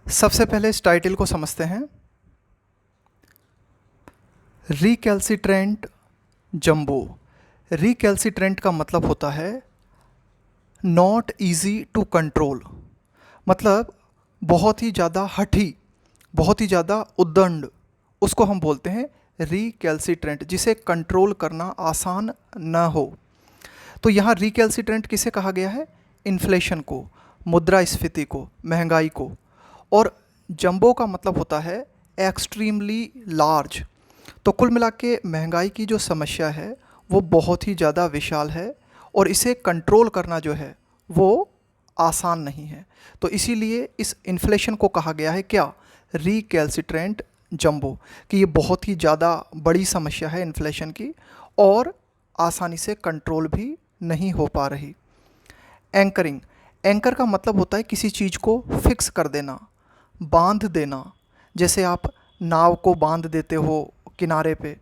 सबसे पहले इस टाइटल को समझते हैं। Recalcitrant jumbo. रिकैल्सिट्रेंट का मतलब होता है नॉट इजी टू कंट्रोल, मतलब बहुत ही ज़्यादा हठी, बहुत ही ज़्यादा उद्दंड, उसको हम बोलते हैं रिकैल्सिट्रेंट, जिसे कंट्रोल करना आसान न हो। तो यहाँ रिकैल्सिट्रेंट किसे कहा गया है? इन्फ्लेशन को, मुद्रास्फीति को, महंगाई को। और जंबो का मतलब होता है एक्सट्रीमली लार्ज। तो कुल मिला के महंगाई की जो समस्या है वो बहुत ही ज़्यादा विशाल है और इसे कंट्रोल करना जो है वो आसान नहीं है। तो इसीलिए इस इन्फ्लेशन को कहा गया है क्या? रिकैल्सिट्रेंट जंबो, कि ये बहुत ही ज़्यादा बड़ी समस्या है इन्फ्लेशन की और आसानी से कंट्रोल भी नहीं हो पा रही। एंकरिंग। एंकर का मतलब होता है किसी चीज़ को फिक्स कर देना, बांध देना, जैसे आप नाव को बांध देते हो किनारे पे।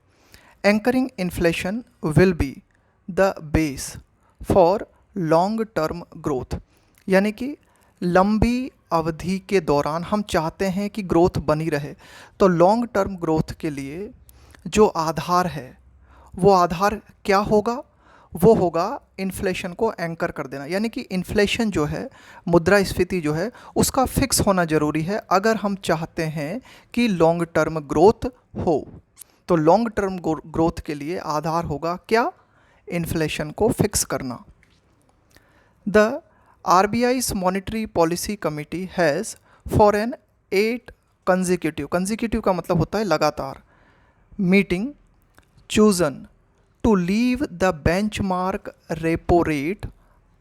Anchoring inflation will be the base for long term growth, यानी कि लंबी अवधि के दौरान हम चाहते हैं कि ग्रोथ बनी रहे, तो लॉन्ग टर्म ग्रोथ के लिए जो आधार है वो आधार क्या होगा? वो होगा इन्फ्लेशन को एंकर कर देना, यानी कि इन्फ्लेशन जो है, मुद्रास्फीति जो है, उसका फिक्स होना ज़रूरी है अगर हम चाहते हैं कि लॉन्ग टर्म ग्रोथ हो। तो लॉन्ग टर्म ग्रोथ के लिए आधार होगा क्या? इन्फ्लेशन को फिक्स करना। The RBI's monetary policy committee has for an 8 consecutive का मतलब होता है लगातार, meeting chosen to leave the benchmark repo rate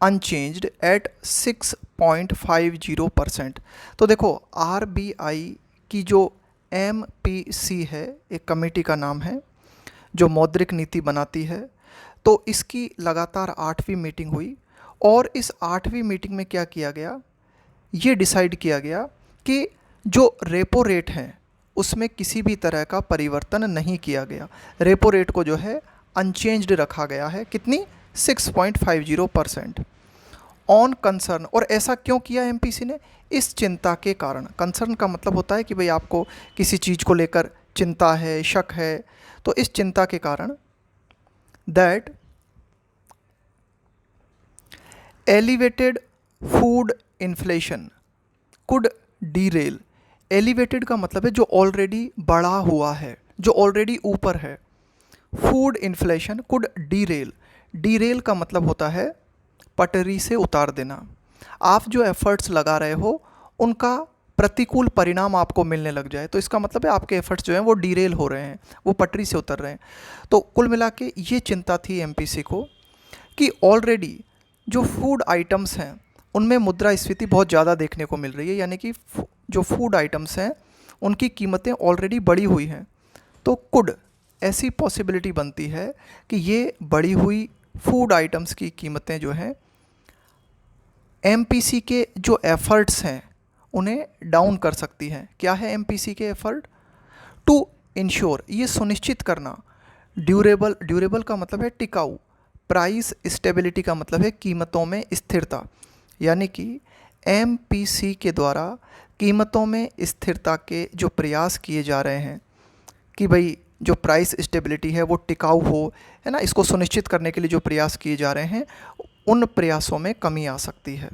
unchanged at 6.50%। तो देखो RBI की जो MPC है, एक कमेटी का नाम है जो मौद्रिक नीति बनाती है, तो इसकी लगातार 8वीं मीटिंग हुई और इस 8वीं मीटिंग में क्या किया गया? ये डिसाइड किया गया कि जो रेपो रेट है उसमें किसी भी तरह का परिवर्तन नहीं किया गया। रेपो रेट को जो है अनचेंज्ड रखा गया है। कितनी? 6.50% ऑन कंसर्न। और ऐसा क्यों किया एमपीसी ने? इस चिंता के कारण। कंसर्न का मतलब होता है कि भाई आपको किसी चीज़ को लेकर चिंता है, शक है, तो इस चिंता के कारण that elevated food inflation could derail. Elevated का मतलब है जो ऑलरेडी बढ़ा हुआ है, जो ऑलरेडी ऊपर है। Food inflation could derail. Derail का मतलब होता है पटरी से उतार देना। आप जो एफर्ट्स लगा रहे हो उनका प्रतिकूल परिणाम आपको मिलने लग जाए, तो इसका मतलब है आपके एफर्ट्स जो हैं वो डीरेल हो रहे हैं, वो पटरी से उतर रहे हैं। तो कुल मिला के ये चिंता थी एमपीसी को कि ऑलरेडी जो फूड आइटम्स हैं उनमें मुद्रास्फीति बहुत ज़्यादा देखने को मिल रही है, यानी कि जो फूड आइटम्स हैं उनकी कीमतें ऑलरेडी बढ़ी हुई हैं। तो कुड, ऐसी पॉसिबिलिटी बनती है कि ये बढ़ी हुई फूड आइटम्स की कीमतें जो हैं एमपीसी के जो एफर्ट्स हैं उन्हें डाउन कर सकती हैं। क्या है एमपीसी के एफर्ट? टू इंश्योर, ये सुनिश्चित करना। ड्यूरेबल का मतलब है टिकाऊ। प्राइस स्टेबिलिटी का मतलब है कीमतों में स्थिरता, यानी कि एमपीसी के द्वारा कीमतों में स्थिरता के जो प्रयास किए जा रहे हैं कि भाई जो प्राइस स्टेबिलिटी है वो टिकाऊ हो, है ना, इसको सुनिश्चित करने के लिए जो प्रयास किए जा रहे हैं उन प्रयासों में कमी आ सकती है।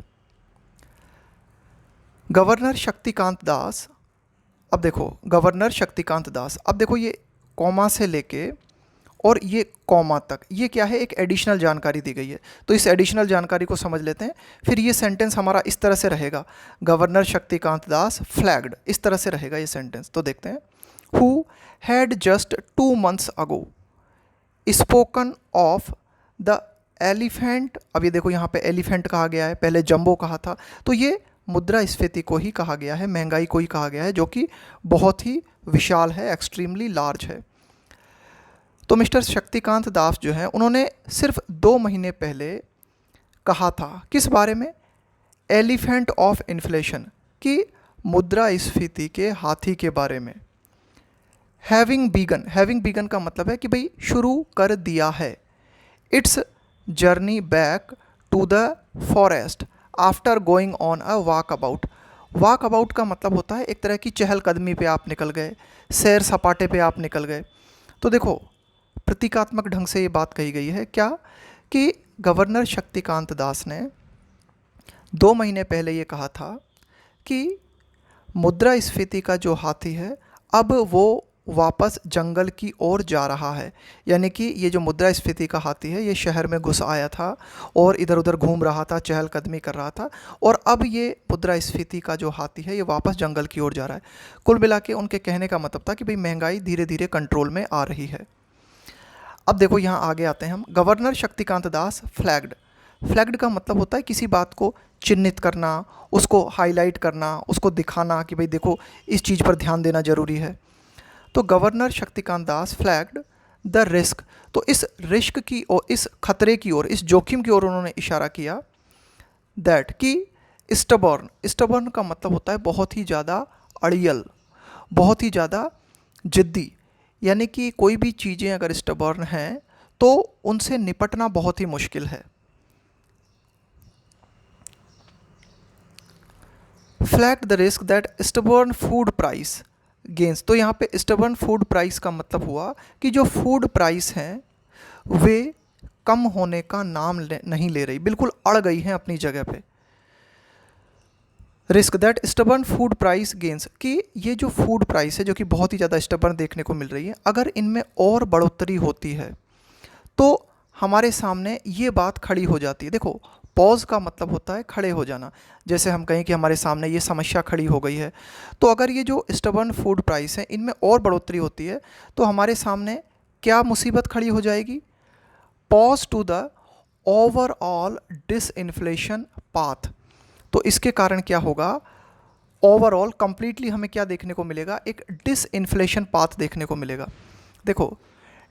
गवर्नर शक्तिकांत दास। अब देखो गवर्नर शक्तिकांत दास, अब देखो ये कॉमा से लेके और ये कॉमा तक, ये क्या है? एक एडिशनल जानकारी दी गई है, तो इस एडिशनल जानकारी को समझ लेते हैं। फिर ये सेंटेंस हमारा इस तरह से रहेगा, गवर्नर शक्तिकांत दास फ्लैग्ड, इस तरह से रहेगा ये सेंटेंस। तो देखते हैं। Who had just 2 months ago spoken of the elephant. अब ये देखो यहाँ पे एलिफेंट कहा गया है, पहले जंबो कहा था, तो ये मुद्रास्फीति को ही कहा गया है, महंगाई को ही कहा गया है, जो कि बहुत ही विशाल है, एक्सट्रीमली लार्ज है। तो मिस्टर शक्तिकांत दास जो हैं उन्होंने सिर्फ 2 महीने पहले कहा था, किस बारे में? एलिफेंट ऑफ इन्फ्लेशन, कि मुद्रास्फीति के हाथी के बारे में। हैविंग बीगन का मतलब है कि भाई शुरू कर दिया है। It's journey back to the forest after going on a walkabout. Walkabout का मतलब होता है एक तरह की चहलकदमी पे आप निकल गए, सैर सपाटे पे आप निकल गए। तो देखो प्रतीकात्मक ढंग से ये बात कही गई है क्या, कि गवर्नर शक्तिकांत दास ने 2 महीने पहले ये कहा था कि मुद्रास्फीति का जो हाथी है अब वो वापस जंगल की ओर जा रहा है। यानी कि ये जो मुद्रास्फीति का हाथी है ये शहर में घुस आया था और इधर उधर घूम रहा था, चहलकदमी कर रहा था, और अब ये मुद्रास्फीति का जो हाथी है ये वापस जंगल की ओर जा रहा है। कुल मिला के उनके कहने का मतलब था कि भाई महंगाई धीरे धीरे कंट्रोल में आ रही है। अब देखो यहाँ आगे आते हैं हम। Governor Shaktikanta Das flagged. Flagged का मतलब होता है किसी बात को चिन्हित करना, उसको हाईलाइट करना, उसको दिखाना कि भाई देखो इस चीज़ पर ध्यान देना ज़रूरी है। तो governor Shaktikanta Das flagged the risk, तो इस रिस्क की और इस खतरे की ओर, इस जोखिम की ओर उन्होंने इशारा किया, दैट कि स्टबर्न, स्टबर्न का मतलब होता है बहुत ही ज़्यादा अड़ियल, बहुत ही ज़्यादा जिद्दी। यानी कि कोई भी चीज़ें अगर स्टबर्न हैं तो उनसे निपटना बहुत ही मुश्किल है। Flag the risk that stubborn food price gains, तो यहाँ पे स्टबर्न फूड प्राइस का मतलब हुआ कि जो फूड प्राइस हैं वे कम होने का नाम नहीं ले रही, बिल्कुल अड़ गई हैं अपनी जगह पे। Risk that stubborn food price gains, कि ये जो फूड प्राइस है जो कि बहुत ही ज़्यादा स्टबर्न देखने को मिल रही है, अगर इनमें और बढ़ोतरी होती है तो हमारे सामने ये बात खड़ी हो जाती है। देखो पॉज का मतलब होता है खड़े हो जाना। जैसे हम कहें कि हमारे सामने ये समस्या खड़ी हो गई है, तो अगर ये जो स्टबर्न फूड प्राइस है इनमें और बढ़ोतरी होती है तो हमारे सामने क्या मुसीबत खड़ी हो जाएगी? Pause to the overall disinflation path. तो इसके कारण क्या होगा? ओवरऑल कंप्लीटली हमें क्या देखने को मिलेगा? एक डिसइन्फ्लेशन पाथ देखने को मिलेगा। देखो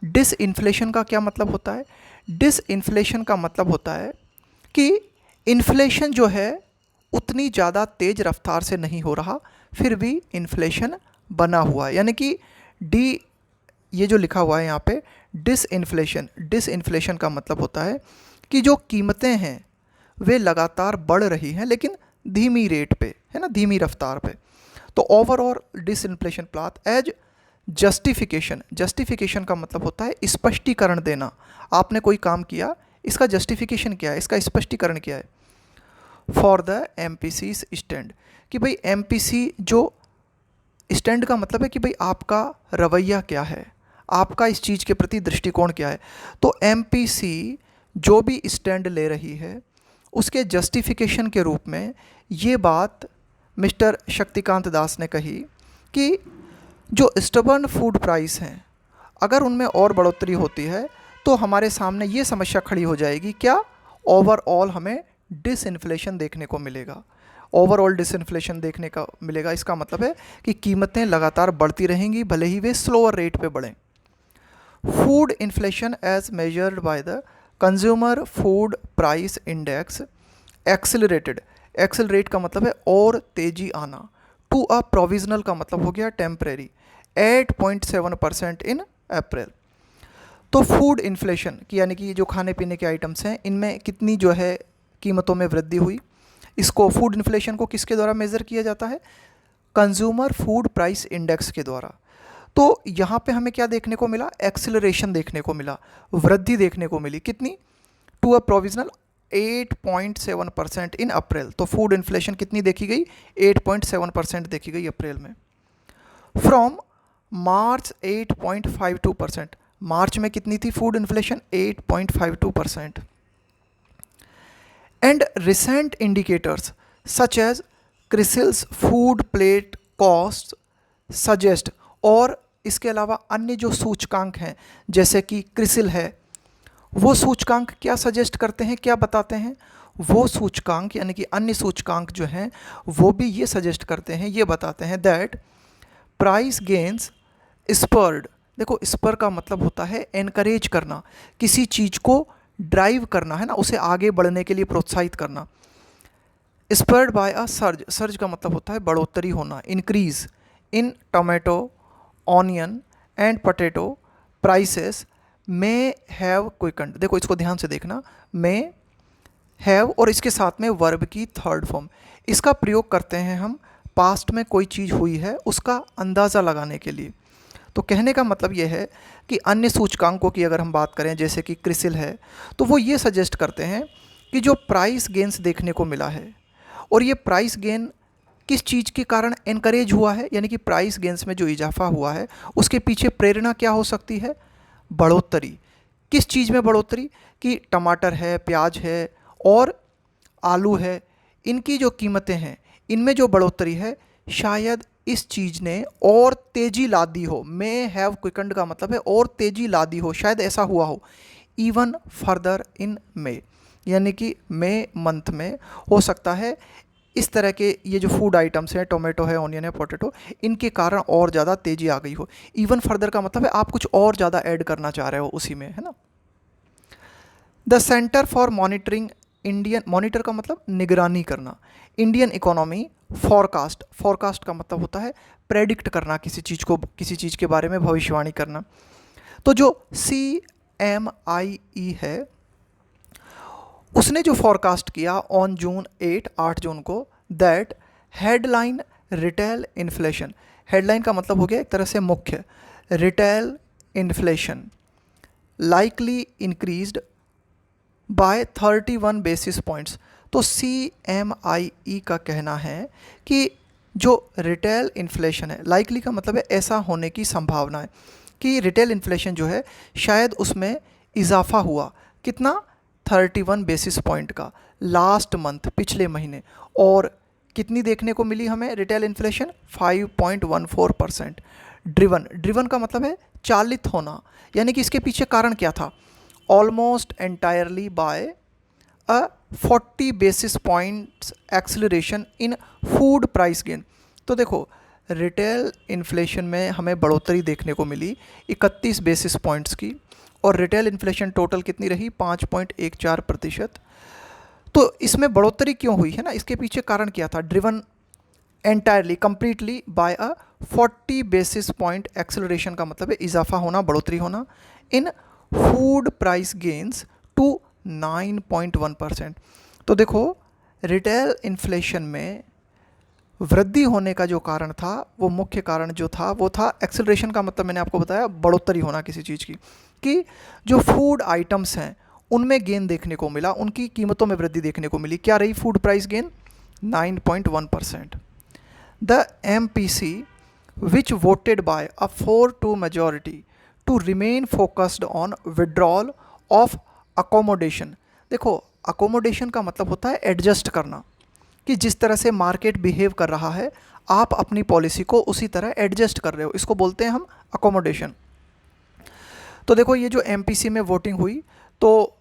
डिसइन्फ्लेशन का क्या मतलब होता है? डिसइन्फ्लेशन का मतलब होता है कि इन्फ्लेशन जो है उतनी ज़्यादा तेज़ रफ्तार से नहीं हो रहा, फिर भी इन्फ्लेशन बना हुआ है। यानी कि डी, ये जो लिखा हुआ है यहाँ पे डिसइन्फ्लेशन, डिसइन्फ्लेशन का मतलब होता है कि जो कीमतें हैं वे लगातार बढ़ रही हैं लेकिन धीमी रेट पे, है ना, धीमी रफ्तार पे। तो overall disinflation path as justification, justification का मतलब होता है स्पष्टीकरण देना। आपने कोई काम किया, इसका जस्टिफिकेशन क्या है, इसका स्पष्टीकरण क्या है? फॉर द एमपीसी स्टैंड, कि भाई एमपीसी जो स्टैंड का मतलब है कि भाई आपका रवैया क्या है, आपका इस चीज़ के प्रति दृष्टिकोण क्या है। तो एमपीसी जो भी स्टैंड ले रही है उसके जस्टिफिकेशन के रूप में ये बात मिस्टर शक्तिकांत दास ने कही कि जो स्टबर्न फूड प्राइस हैं अगर उनमें और बढ़ोतरी होती है तो हमारे सामने ये समस्या खड़ी हो जाएगी, क्या? ओवरऑल हमें डिसइन्फ्लेशन देखने को मिलेगा, ओवरऑल डिसइन्फ्लेशन देखने का मिलेगा। इसका मतलब है कि कीमतें लगातार बढ़ती रहेंगी भले ही वे स्लोअर रेट पे बढ़ें। Food inflation as measured by the consumer food price index accelerated, accelerate का मतलब है और तेजी आना, टू अ प्रोविजनल का मतलब हो गया टेम्परेरी, 8.7% इन अप्रैल। तो फूड इन्फ्लेशन की यानी कि जो खाने पीने के आइटम्स हैं इनमें कितनी जो है कीमतों में वृद्धि हुई, इसको फूड इन्फ्लेशन को किसके द्वारा मेज़र किया जाता है? कंज्यूमर फूड प्राइस इंडेक्स के द्वारा। तो यहाँ पे हमें क्या देखने को मिला? एक्सेलरेशन देखने को मिला, वृद्धि देखने को मिली, कितनी? टू अ प्रोविजनल 8.7% इन अप्रैल। तो फूड इन्फ्लेशन कितनी देखी गई? 8.7% देखी गई अप्रैल में। फ्रॉम मार्च 8.52%, मार्च में कितनी थी food inflation? 8.52%। And recent indicators such as CRISIL's food plate cost suggest, और इसके अलावा अन्य जो सूचकांक हैं जैसे कि क्रिसिल है, वो सूचकांक क्या सजेस्ट करते हैं, क्या बताते हैं? वो सूचकांक यानी कि अन्य सूचकांक जो हैं वो भी ये सजेस्ट करते हैं, ये बताते हैं दैट प्राइस गेन्स स्पर्ड, देखो स्पर का मतलब होता है एनकरेज करना, किसी चीज़ को ड्राइव करना, है ना, उसे आगे बढ़ने के लिए प्रोत्साहित करना। Spurred by a surge, surge का मतलब होता है बढ़ोतरी होना, increase in tomato, onion and potato prices may have quickened. देखो इसको ध्यान से देखना, मे हैव और इसके साथ में वर्ब की थर्ड फॉर्म, इसका प्रयोग करते हैं हम पास्ट में कोई चीज़ हुई है उसका अंदाज़ा लगाने के लिए। तो कहने का मतलब ये है कि अन्य सूचकांकों की अगर हम बात करें जैसे कि क्रिसिल है, तो वो ये सजेस्ट करते हैं कि जो प्राइस गेन्स देखने को मिला है और ये प्राइस गेन किस चीज़ के कारण एनकरेज हुआ है, यानी कि प्राइस गेन्स में जो इजाफा हुआ है उसके पीछे प्रेरणा क्या हो सकती है, बढ़ोतरी। किस चीज़ में बढ़ोतरी, कि टमाटर है, प्याज है और आलू है, इनकी जो कीमतें हैं इनमें जो बढ़ोतरी है, शायद इस चीज़ ने और तेज़ी ला दी हो। मे हैव क्विकंड का मतलब है और तेज़ी ला दी हो, शायद ऐसा हुआ हो। इवन फर्दर इन मे, यानी कि मई मंथ में हो सकता है इस तरह के ये जो फूड आइटम्स हैं, टोमेटो है, ऑनियन है, पोटैटो, इनके कारण और ज़्यादा तेज़ी आ गई हो। इवन फर्दर का मतलब है आप कुछ और ज़्यादा ऐड करना चाह रहे हो उसी में, है ना। The centre for monitoring Indian, monitor का मतलब निगरानी करना, इंडियन इकोनॉमी फॉरकास्ट, फॉरकास्ट का मतलब होता है प्रेडिक्ट करना किसी चीज़ को, किसी चीज़ के बारे में भविष्यवाणी करना। तो जो CMIE है उसने जो फॉरकास्ट किया ऑन जून 8 जून को, that headline retail inflation, headline का मतलब हो गया एक तरह से मुख्य, retail inflation likely increased by 31 basis points. तो CMIE का कहना है कि जो रिटेल इन्फ्लेशन है, लाइकली का मतलब है ऐसा होने की संभावना है कि रिटेल इन्फ्लेशन जो है शायद उसमें इजाफा हुआ, कितना, 31 बेसिस पॉइंट का लास्ट मंथ, पिछले महीने। और कितनी देखने को मिली हमें रिटेल इन्फ्लेशन, 5.14%। ड्रिवन का मतलब है चालित होना, यानी कि इसके पीछे कारण क्या था, almost entirely by a 40 basis points acceleration in food price gain. तो देखो रिटेल इन्फ्लेशन में हमें बढ़ोतरी देखने को मिली 31 बेसिस पॉइंट्स की, और रिटेल इन्फ्लेशन टोटल कितनी रही, 5.14%। तो इसमें बढ़ोतरी क्यों हुई है ना, इसके पीछे कारण क्या था, driven entirely completely by a 40 basis point acceleration का मतलब है इजाफा होना, बढ़ोतरी होना in food price gains to 9.1%। तो देखो रिटेल इन्फ्लेशन में वृद्धि होने का जो कारण था, वो मुख्य कारण जो था वो था एक्सेलरेशन का मतलब मैंने आपको बताया बढ़ोतरी होना किसी चीज़ की, कि जो फूड आइटम्स हैं उनमें गेन देखने को मिला, उनकी कीमतों में वृद्धि देखने को मिली। क्या रही food price gain, 9.1%। The MPC which voted by a 4-2 majority to remain focused on withdrawal of accommodation। देखो accommodation का मतलब होता है एडजस्ट करना, कि जिस तरह से मार्केट बिहेव कर रहा है आप अपनी पॉलिसी को उसी तरह एडजस्ट कर रहे हो, इसको बोलते हैं हम अकोमोडेशन। तो देखो ये जो MPC में वोटिंग हुई तो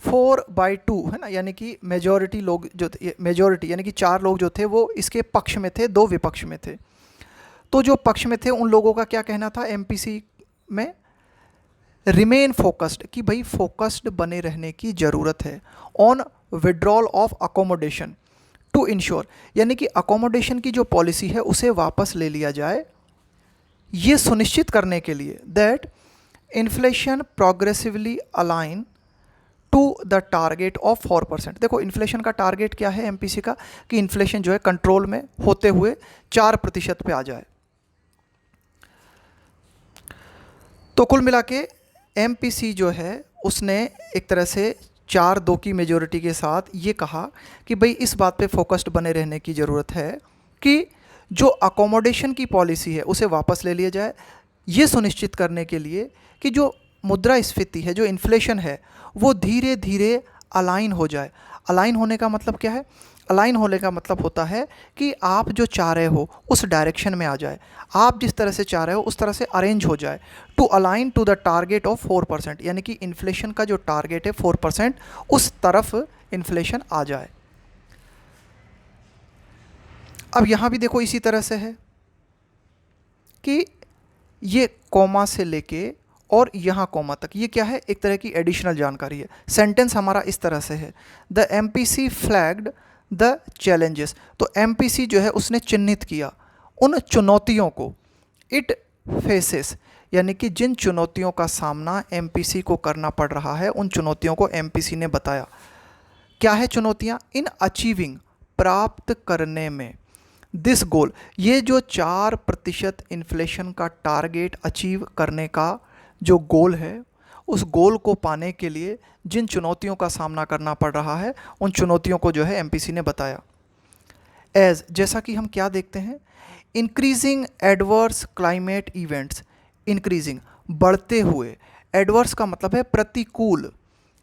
4/2 है ना, यानी कि मेजॉरिटी लोग जो थे, मेजॉरिटी यानी कि 4 लोग जो थे वो इसके पक्ष में थे, 2 विपक्ष में थे। तो जो पक्ष में थे उन लोगों का क्या कहना था MPC में, रिमेन फोकस्ड, कि भाई फोकस्ड बने रहने की ज़रूरत है on withdrawal of accommodation to ensure, यानी कि अकोमोडेशन की जो पॉलिसी है उसे वापस ले लिया जाए, ये सुनिश्चित करने के लिए that inflation progressively align to the target of 4%। देखो इन्फ्लेशन का टारगेट क्या है MPC का, कि इन्फ्लेशन जो है कंट्रोल में होते हुए 4% पे आ जाए। तो कुल मिला के MPC जो है उसने एक तरह से 4-2 की मेजोरिटी के साथ ये कहा कि भाई इस बात पे फोकस्ड बने रहने की ज़रूरत है कि जो अकोमोडेशन की पॉलिसी है उसे वापस ले लिया जाए, ये सुनिश्चित करने के लिए कि जो मुद्रास्फीति है, जो इन्फ्लेशन है, वो धीरे धीरे अलाइन हो जाए। अलाइन होने का मतलब क्या है, अलाइन होने का मतलब होता है कि आप जो चाह रहे हो उस डायरेक्शन में आ जाए, आप जिस तरह से चाह रहे हो उस तरह से अरेंज हो जाए, to align to the target of 4%, यानी कि इन्फ्लेशन का जो टारगेट है 4%, उस तरफ इन्फ्लेशन आ जाए। अब यहाँ भी देखो इसी तरह से है कि ये कॉमा से लेके और यहाँ कॉमा तक, ये क्या है, एक तरह की एडिशनल जानकारी है। सेंटेंस हमारा इस तरह से है, the MPC flagged the challenges. तो MPC जो है उसने चिन्हित किया उन चुनौतियों को, इट फेसेस, यानी कि जिन चुनौतियों का सामना MPC को करना पड़ रहा है उन चुनौतियों को MPC ने बताया। क्या है चुनौतियाँ, इन अचीविंग, प्राप्त करने में, दिस गोल, ये जो 4% इन्फ्लेशन का टारगेट अचीव करने का जो गोल है, उस गोल को पाने के लिए जिन चुनौतियों का सामना करना पड़ रहा है, उन चुनौतियों को जो है एमपीसी ने बताया। एज, जैसा कि हम क्या देखते हैं, increasing adverse climate events, increasing बढ़ते हुए, एडवर्स का मतलब है प्रतिकूल,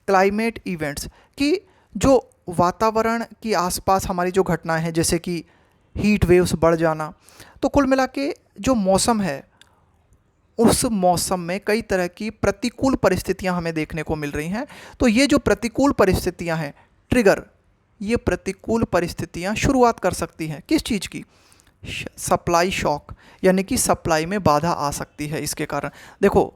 क्लाइमेट इवेंट्स कि जो वातावरण की आसपास हमारी जो घटनाएं हैं, जैसे कि हीट वेव्स बढ़ जाना, तो कुल मिला के जो मौसम है, उस मौसम में कई तरह की प्रतिकूल परिस्थितियां हमें देखने को मिल रही हैं। तो ये जो प्रतिकूल परिस्थितियां हैं, ट्रिगर, ये प्रतिकूल परिस्थितियां शुरुआत कर सकती हैं किस चीज़ की, सप्लाई शॉक, यानी कि सप्लाई में बाधा आ सकती है इसके कारण। देखो,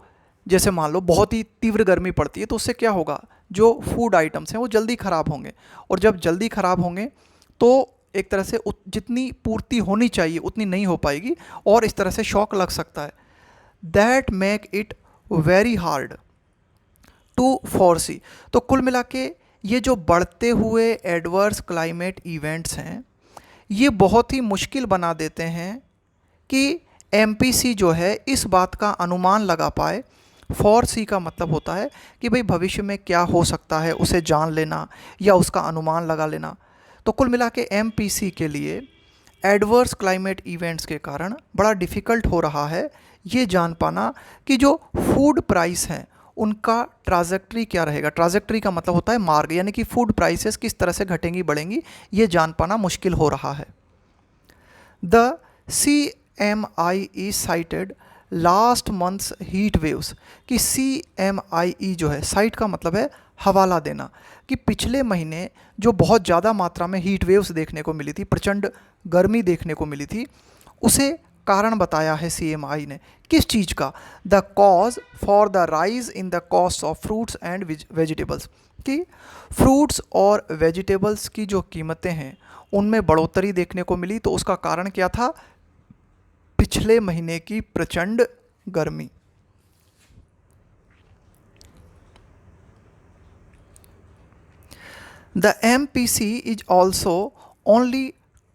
जैसे मान लो बहुत ही तीव्र गर्मी पड़ती है, तो उससे क्या होगा, जो फूड आइटम्स हैं वो जल्दी ख़राब होंगे, और जब जल्दी ख़राब होंगे तो एक तरह से जितनी पूर्ति होनी चाहिए उतनी नहीं हो पाएगी, और इस तरह से शॉक लग सकता है। That make it very hard to foresee. तो कुल मिला के ये जो बढ़ते हुए एडवर्स क्लाइमेट इवेंट्स हैं, ये बहुत ही मुश्किल बना देते हैं कि एमपीसी जो है इस बात का अनुमान लगा पाए। फोरसी का मतलब होता है कि भाई भविष्य में क्या हो सकता है उसे जान लेना या उसका अनुमान लगा लेना। तो कुल मिला के एमपीसी के लिए एडवर्स क्लाइमेट इवेंट्स के कारण बड़ा डिफ़िकल्ट हो रहा है ये जान पाना कि जो फूड प्राइस हैं उनका ट्राजेक्ट्री क्या रहेगा। ट्राजेक्ट्री का मतलब होता है मार्ग, यानी कि फूड प्राइसेस किस तरह से घटेंगी बढ़ेंगी, ये जान पाना मुश्किल हो रहा है। The CMIE cited last months heat waves, कि CMIE जो है, साइट का मतलब है हवाला देना, कि पिछले महीने जो बहुत ज़्यादा मात्रा में हीट वेव्स देखने को मिली थी, प्रचंड गर्मी देखने को मिली थी, उसे कारण बताया है CMI ने। किस चीज़ का, the cause for the rise in the cost of fruits and vegetables, कि फ्रूट्स और वेजिटेबल्स की जो कीमतें हैं उनमें बढ़ोतरी देखने को मिली। तो उसका कारण क्या था, पिछले महीने की प्रचंड गर्मी। The MPC is also only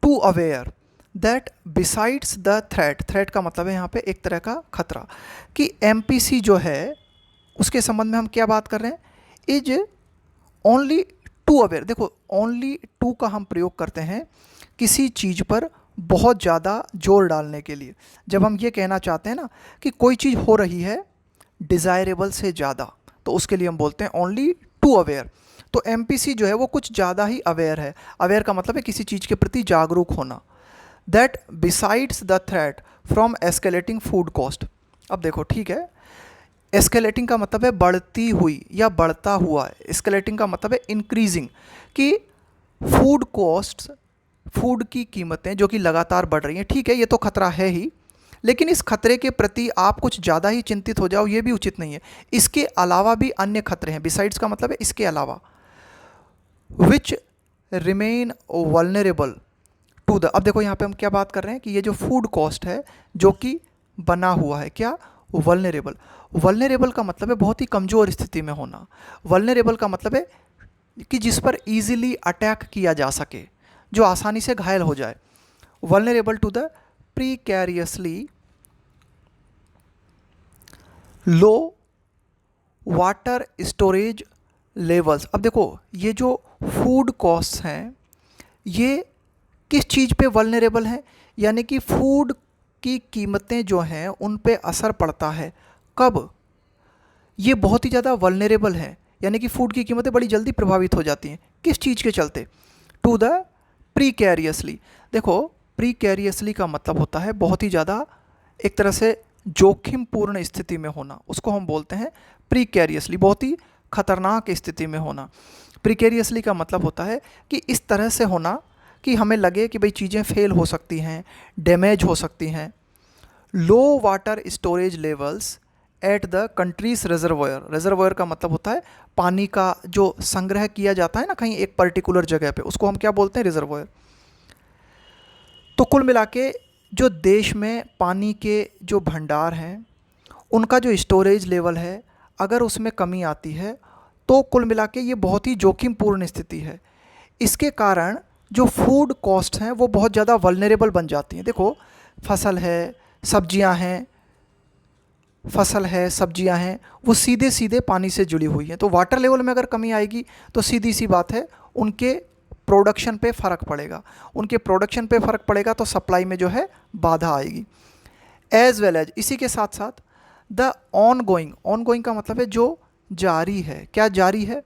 too aware that besides the threat, threat का मतलब है यहाँ पे एक तरह का खतरा, कि MPC जो है उसके संबंध में हम क्या बात कर रहे हैं, इज ओनली टू अवेयर। देखो, ओनली टू का हम प्रयोग करते हैं किसी चीज़ पर बहुत ज़्यादा जोर डालने के लिए। जब हम ये कहना चाहते हैं ना कि कोई चीज़ हो रही है डिज़ायरेबल से ज़्यादा, तो उसके लिए हम बोलते हैं ओनली टू अवेयर। तो एमपीसी जो है वो कुछ ज़्यादा ही अवेयर है। अवेयर का मतलब है किसी चीज़ के प्रति जागरूक होना। That besides the threat from escalating food cost. अब देखो, ठीक है, एस्केलेटिंग का मतलब है बढ़ती हुई या बढ़ता हुआ, एस्केलेटिंग का मतलब है इंक्रीजिंग, कि फूड कॉस्ट्स, फूड की कीमतें जो कि लगातार बढ़ रही हैं। ठीक है, ये तो खतरा है ही, लेकिन इस खतरे के प्रति आप कुछ ज़्यादा ही चिंतित हो जाओ ये भी उचित नहीं है। इसके अलावा भी अन्य खतरे हैं, बिसाइड्स का मतलब है इसके अलावा, which remain vulnerable to the. अब देखो यहाँ पे हम क्या बात कर रहे हैं कि ये जो फूड कॉस्ट है जो कि बना हुआ है, क्या, वल्नरेबल। वल्नरेबल का मतलब है बहुत ही कमज़ोर स्थिति में होना। वल्नरेबल का मतलब है कि जिस पर इजीली अटैक किया जा सके, जो आसानी से घायल हो जाए। Vulnerable to the precariously low water storage levels. अब देखो, ये जो फूड कॉस्ट हैं ये किस चीज़ पे वल्नरेबल हैं, यानी कि फूड की कीमतें जो हैं उन पे असर पड़ता है। कब, ये बहुत ही ज़्यादा वल्नरेबल हैं, यानी कि फूड की कीमतें बड़ी जल्दी प्रभावित हो जाती हैं। किस चीज़ के चलते, टू द प्रीकैरियसली। देखो, प्रीकैरियसली का मतलब होता है बहुत ही ज़्यादा एक तरह से जोखिमपूर्ण स्थिति में होना, उसको हम बोलते हैं प्रीकैरियसली, बहुत ही खतरनाक स्थिति में होना। प्रीकैरियसली का मतलब होता है कि इस तरह से होना कि हमें लगे कि भाई चीज़ें फेल हो सकती हैं, डैमेज हो सकती हैं। Low water storage levels at the country's reservoir. Reservoir का मतलब होता है पानी का जो संग्रह किया जाता है ना कहीं एक पर्टिकुलर जगह पे, उसको हम क्या बोलते हैं, रिजर्वोयर। तो कुल मिला के जो देश में पानी के जो भंडार हैं उनका जो स्टोरेज लेवल है, अगर उसमें कमी आती है तो कुल मिला के ये बहुत ही जोखिमपूर्ण स्थिति है। इसके कारण जो फूड कॉस्ट हैं वो बहुत ज़्यादा वल्नरेबल बन जाती हैं। देखो फसल है, सब्जियां हैं, फसल है, सब्जियां हैं, वो सीधे सीधे पानी से जुड़ी हुई हैं। तो वाटर लेवल में अगर कमी आएगी तो सीधी सी बात है उनके प्रोडक्शन पे फ़र्क पड़ेगा, उनके प्रोडक्शन पे फ़र्क पड़ेगा तो सप्लाई में जो है बाधा आएगी। एज वेल एज इसी के साथ साथ द ऑन गोइंग का मतलब है जो जारी है। क्या जारी है?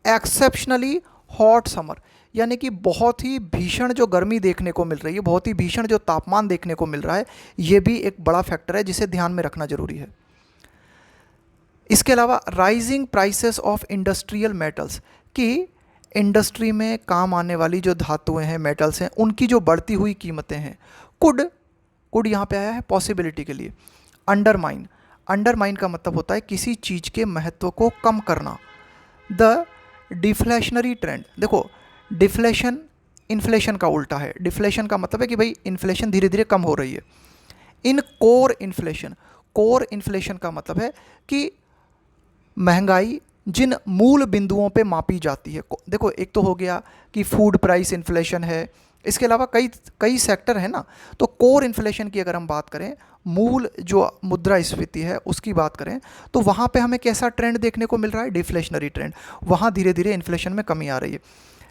एक्सेप्शनली हॉट समर, यानी कि बहुत ही भीषण जो गर्मी देखने को मिल रही है, बहुत ही भीषण जो तापमान देखने को मिल रहा है, ये भी एक बड़ा फैक्टर है जिसे ध्यान में रखना जरूरी है। इसके अलावा rising prices of industrial metals, कि इंडस्ट्री में काम आने वाली जो धातुएं हैं, मेटल्स हैं, उनकी जो बढ़ती हुई कीमतें हैं। कुड यहाँ पे आया है पॉसिबिलिटी के लिए। अंडरमाइन का मतलब होता है किसी चीज़ के महत्व को कम करना। द डिफ्लेशनरी ट्रेंड, देखो डिफ्लेशन इन्फ्लेशन का उल्टा है। डिफ्लेशन का मतलब है कि भाई इन्फ्लेशन धीरे धीरे कम हो रही है। इन कोर इन्फ्लेशन का मतलब है कि महंगाई जिन मूल बिंदुओं पे मापी जाती है। देखो एक तो हो गया कि फूड प्राइस इन्फ्लेशन है, इसके अलावा कई सेक्टर है ना। तो कोर इन्फ्लेशन की अगर हम बात करें, मूल जो मुद्रास्फीति है उसकी बात करें, तो वहाँ पे हमें कैसा ट्रेंड देखने को मिल रहा है? Deflationary trend. वहाँ धीरे धीरे इन्फ्लेशन में कमी आ रही है।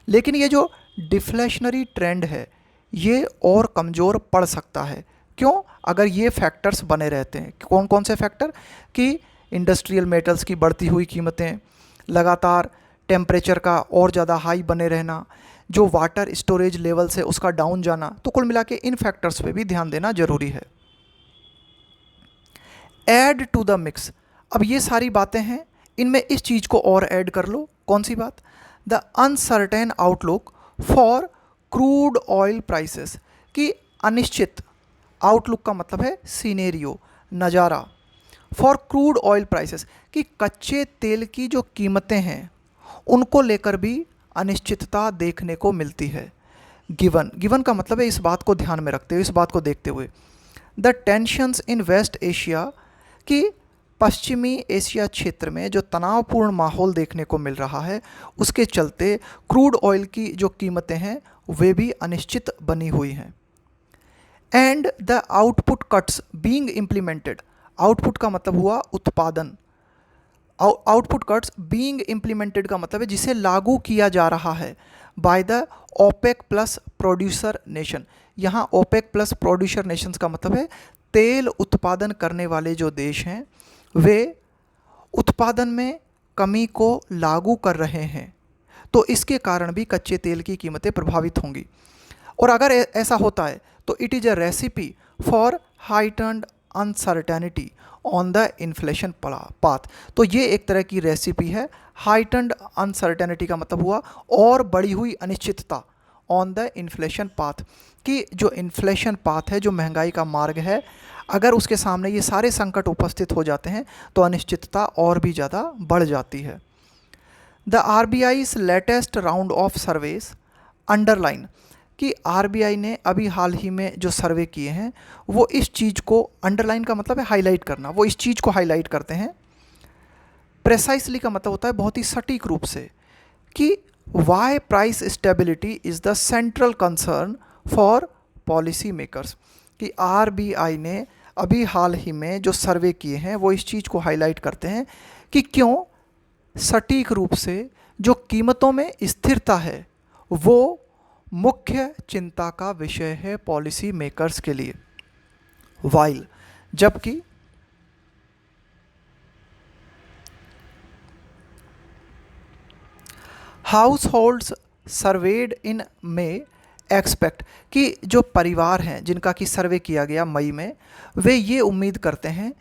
लेकिन ये जो डिफ्लेशनरी ट्रेंड है ये और कमज़ोर पड़ सकता है। क्यों? अगर ये फैक्टर्स बने रहते हैं। कौन कौन से फैक्टर? कि इंडस्ट्रियल मेटल्स की बढ़ती हुई कीमतें, लगातार टेम्परेचर का और ज़्यादा हाई बने रहना, जो वाटर स्टोरेज लेवल से उसका डाउन जाना। तो कुल मिला के इन फैक्टर्स पे भी ध्यान देना जरूरी है। ऐड टू द मिक्स, अब ये सारी बातें हैं, इनमें इस चीज़ को और ऐड कर लो। कौन सी बात? The uncertain outlook for crude oil prices, कि अनिश्चित, आउटलुक का मतलब है सीनेरियो, नज़ारा, फॉर क्रूड ऑयल प्राइसेस, कि कच्चे तेल की जो कीमतें हैं उनको लेकर भी अनिश्चितता देखने को मिलती है। गिवन का मतलब है इस बात को ध्यान में रखते हुए, इस बात को देखते हुए। The tensions in West Asia, कि पश्चिमी एशिया क्षेत्र में जो तनावपूर्ण माहौल देखने को मिल रहा है उसके चलते क्रूड ऑयल की जो कीमतें हैं वे भी अनिश्चित बनी हुई हैं। And the output cuts being implemented, output का मतलब हुआ उत्पादन, आउटपुट कट्स बीइंग इम्प्लीमेंटेड का मतलब है जिसे लागू किया जा रहा है by the OPEC plus producer nation. यहाँ ओपेक प्लस प्रोड्यूसर नेशंस का मतलब है तेल उत्पादन करने वाले जो देश हैं वे उत्पादन में कमी को लागू कर रहे हैं, तो इसके कारण भी कच्चे तेल की कीमतें प्रभावित होंगी। और अगर ऐसा होता है तो it is a recipe for heightened uncertainty on the inflation path. तो ये एक तरह की रेसिपी है। हाइटन्ड अनसर्टेनिटी का मतलब हुआ और बढ़ी हुई अनिश्चितता ऑन द इन्फ्लेशन पाथ, कि जो इन्फ्लेशन पाथ है, जो महंगाई का मार्ग है, अगर उसके सामने ये सारे संकट उपस्थित हो जाते हैं तो अनिश्चितता और भी ज़्यादा बढ़ जाती है। The RBI's latest round of surveys underline, कि RBI ने अभी हाल ही में जो सर्वे किए हैं वो इस चीज़ को, अंडरलाइन का मतलब है हाईलाइट करना, वो इस चीज़ को हाईलाइट करते हैं। प्रेसाइसली का मतलब होता है बहुत ही सटीक रूप से, कि why price stability is the central concern for policy makers, कि RBI ने अभी हाल ही में जो सर्वे किए हैं वो इस चीज़ को हाईलाइट करते हैं कि क्यों सटीक रूप से जो कीमतों में स्थिरता है वो मुख्य चिंता का विषय है पॉलिसी मेकर्स के लिए। वाइल, जबकि हाउस होल्ड्स सर्वेड इन मई एक्सपेक्ट, कि जो परिवार हैं जिनका कि सर्वे किया गया मई में, वे ये उम्मीद करते हैं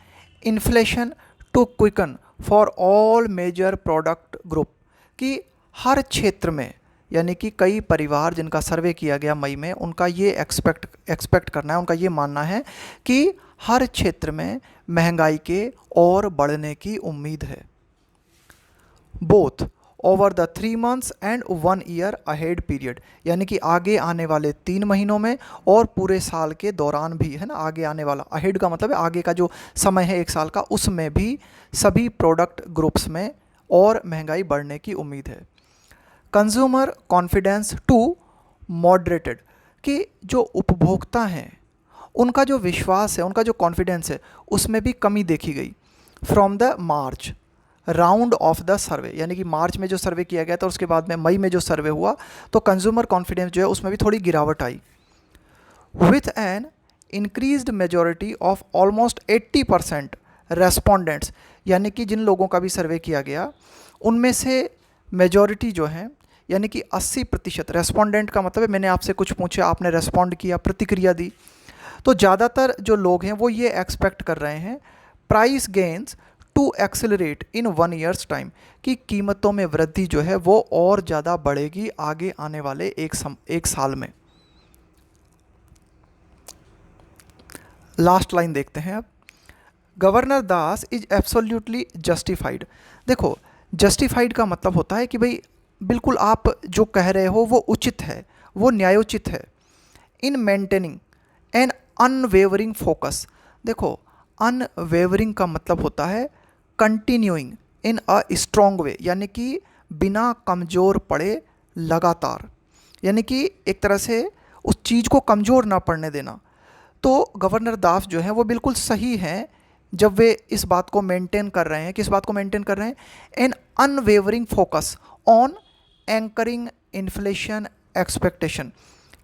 inflation to quicken for all major product group, कि हर क्षेत्र में, यानी कि कई परिवार जिनका सर्वे किया गया मई में, उनका ये एक्सपेक्ट करना है, उनका ये मानना है कि हर क्षेत्र में महंगाई के और बढ़ने की उम्मीद है। Both over the 3 months and 1 year ahead period, यानी कि आगे आने वाले 3 महीनों में और पूरे साल के दौरान भी, है ना, आगे आने वाला, अहेड का मतलब है आगे का जो समय है 1 साल का, उसमें भी सभी प्रोडक्ट ग्रुप्स में और महंगाई बढ़ने की उम्मीद है। कंज्यूमर कॉन्फिडेंस टू मॉडरेटेड, कि जो उपभोक्ता हैं उनका जो विश्वास है, उनका जो कॉन्फिडेंस है, उसमें भी कमी देखी गई from the March round of the survey, यानी कि मार्च में जो सर्वे किया गया था उसके बाद में मई में जो सर्वे हुआ तो कंज्यूमर कॉन्फिडेंस जो है उसमें भी थोड़ी गिरावट आई। With an increased majority of almost 80% respondents, यानी कि जिन लोगों का भी सर्वे किया गया उनमें से मेजॉरिटी जो है यानी कि 80%, रेस्पोंडेंट का मतलब है मैंने आपसे कुछ पूछा, आपने रेस्पॉन्ड किया, प्रतिक्रिया दी, तो ज़्यादातर जो लोग हैं वो ये एक्सपेक्ट कर रहे हैं price gains to accelerate in 1 years time, कि कीमतों में वृद्धि जो है वो और ज़्यादा बढ़ेगी आगे आने वाले एक साल में। लास्ट लाइन देखते हैं अब। Governor Das is absolutely justified. देखो, जस्टिफाइड का मतलब होता है कि भाई बिल्कुल आप जो कह रहे हो वो उचित है, वो न्यायोचित है। In maintaining an unwavering focus. देखो, अनवेवरिंग का मतलब होता है कंटिन्यूइंग इन अ स्ट्रॉन्ग वे, यानी कि बिना कमज़ोर पड़े लगातार, यानी कि एक तरह से उस चीज़ को कमज़ोर ना पड़ने देना। तो गवर्नर दास जो है वो बिल्कुल सही हैं जब वे इस बात को मेंटेन कर रहे हैं। किस बात को मेंटेन कर रहे हैं? An unwavering focus on anchoring inflation expectation,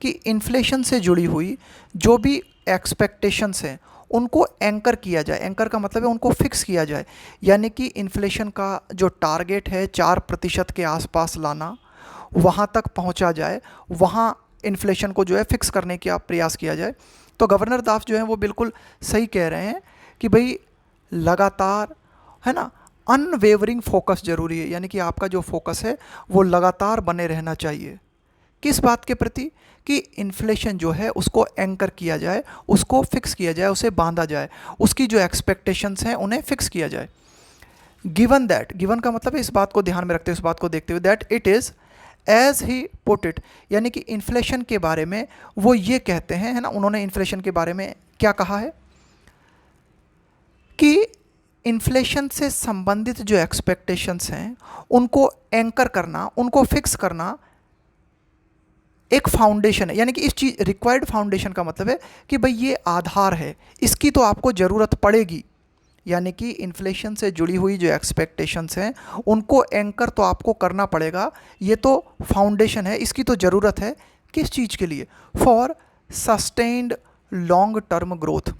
कि इन्फ्लेशन से जुड़ी हुई जो भी एक्सपेक्टेशंस हैं उनको एंकर किया जाए। एंकर का मतलब है उनको फिक्स किया जाए, यानी कि इन्फ्लेशन का जो टारगेट है 4% के आसपास लाना, वहाँ तक पहुँचा जाए, वहाँ इन्फ्लेशन को जो है फिक्स करने का प्रयास किया जाए। तो गवर्नर दास जो है वो बिल्कुल सही कह रहे हैं कि भाई लगातार, है ना, अनवेवरिंग फोकस ज़रूरी है, यानी कि आपका जो फोकस है वो लगातार बने रहना चाहिए। किस बात के प्रति? कि इन्फ्लेशन जो है उसको एंकर किया जाए, उसको फिक्स किया जाए, उसे बांधा जाए, उसकी जो एक्सपेक्टेशंस हैं उन्हें फिक्स किया जाए। गिवन दैट, गिवन का मतलब है इस बात को ध्यान में रखते हुए, इस बात को देखते हुए, that it is as he put it, यानी कि इन्फ्लेशन के बारे में वो ये कहते हैं, है ना, उन्होंने इन्फ्लेशन के बारे में क्या कहा है कि इन्फ्लेशन से संबंधित जो एक्सपेक्टेशंस हैं उनको एंकर करना, उनको फिक्स करना एक फाउंडेशन है, यानी कि इस चीज़ रिक्वायर्ड फाउंडेशन का मतलब है कि भाई ये आधार है, इसकी तो आपको ज़रूरत पड़ेगी, यानी कि इन्फ्लेशन से जुड़ी हुई जो एक्सपेक्टेशंस हैं उनको एंकर तो आपको करना पड़ेगा, ये तो फाउंडेशन है, इसकी तो ज़रूरत है। किस चीज़ के लिए? For sustained long term growth.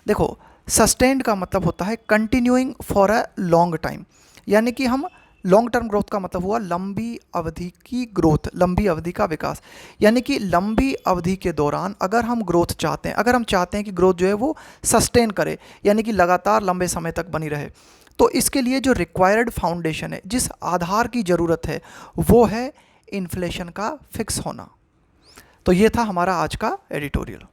देखो, सस्टेन्ड का मतलब होता है continuing for a long time, यानी कि हम लॉन्ग टर्म ग्रोथ का मतलब हुआ लंबी अवधि की ग्रोथ, लंबी अवधि का विकास, यानी कि लंबी अवधि के दौरान अगर हम ग्रोथ चाहते हैं, अगर हम चाहते हैं कि ग्रोथ जो है वो सस्टेन करे, यानी कि लगातार लंबे समय तक बनी रहे, तो इसके लिए जो रिक्वायर्ड फाउंडेशन है, जिस आधार की ज़रूरत है, वो है इन्फ्लेशन का फिक्स होना। तो ये था हमारा आज का एडिटोरियल।